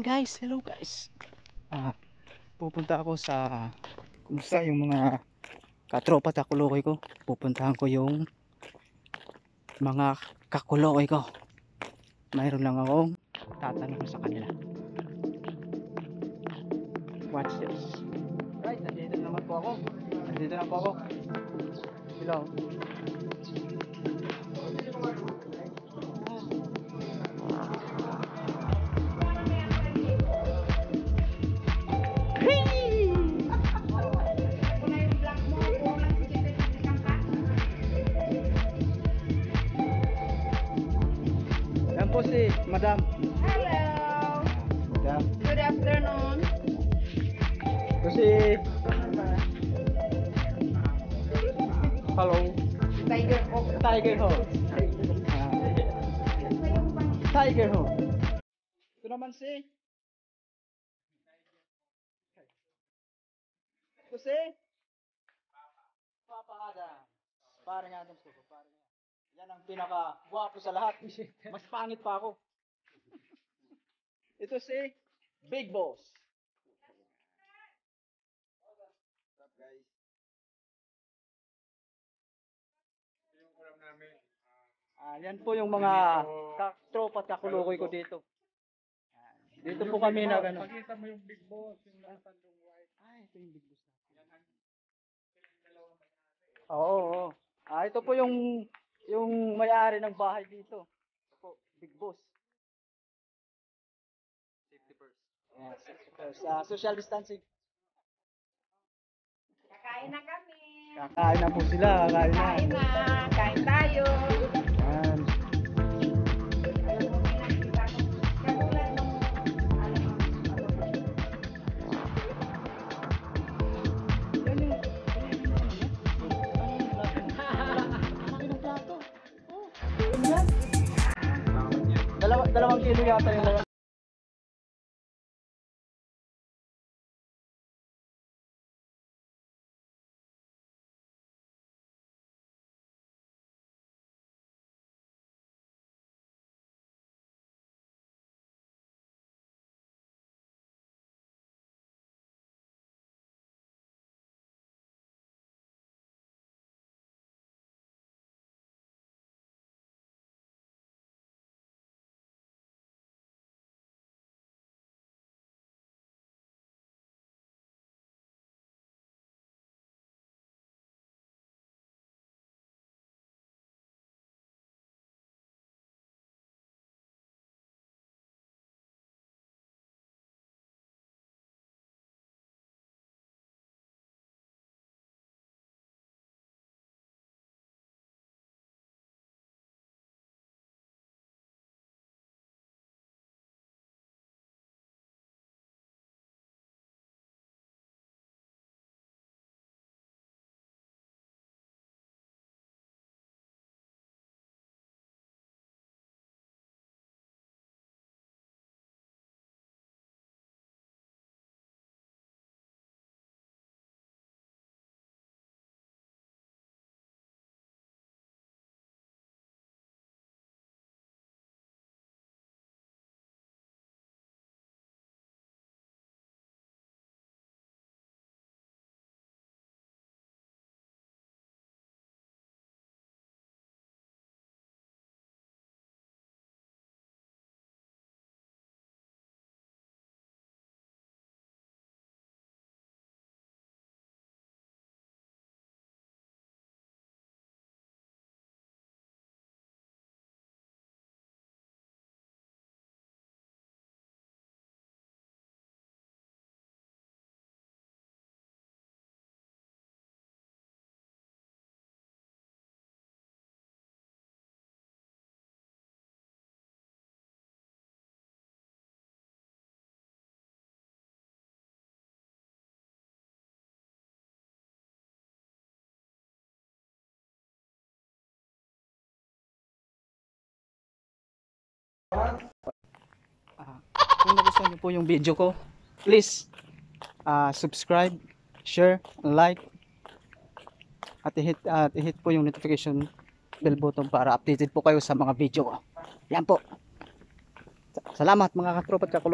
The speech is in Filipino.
morning guys, hello guys. Pupunta ako sa kumusta yung mga katropa at kakulokoy ko. Pupuntahan ko yung mga kakulokoy ko. Mayroon lang akong tatanong sa kanila. Watch this. Right, nandito naman po ako. Nandito na po ako. Hello. Yan po si Madam. Hello. Madam. Good afternoon. Ito si hello. Tiger Oak. Tiger Ho. Tiger Ho. Ito naman si ito si Papa Adam. Parang Adam ko. Parang yan ang pinaka guwapo sa lahat. Mas pangit pa ako. Ito si Big Boss. What's up guys? Yung ulam namin. Yan po yung mga tropa at kakulokoy ko dito. Dito po kami na gano'n. Pakita mo yung Big Boss, yung nakatandong white. Ito yung Big Boss natin. Oo. Ito po yung may-ari ng bahay dito. Ito po, Big Boss. Safety first. Yeah, safety first. Social distancing. Kakain na kami. Kakain na po sila. Kakain na. Kain na. Kain tayo. Yan. Katulad nung Dalawang kilo yata yung laman. Kung nagustuhan niyo po yung video ko, please subscribe, share, like at i-hit po yung notification bell button para updated po kayo sa mga video ko. Yan po. Salamat mga katropa at kakulo.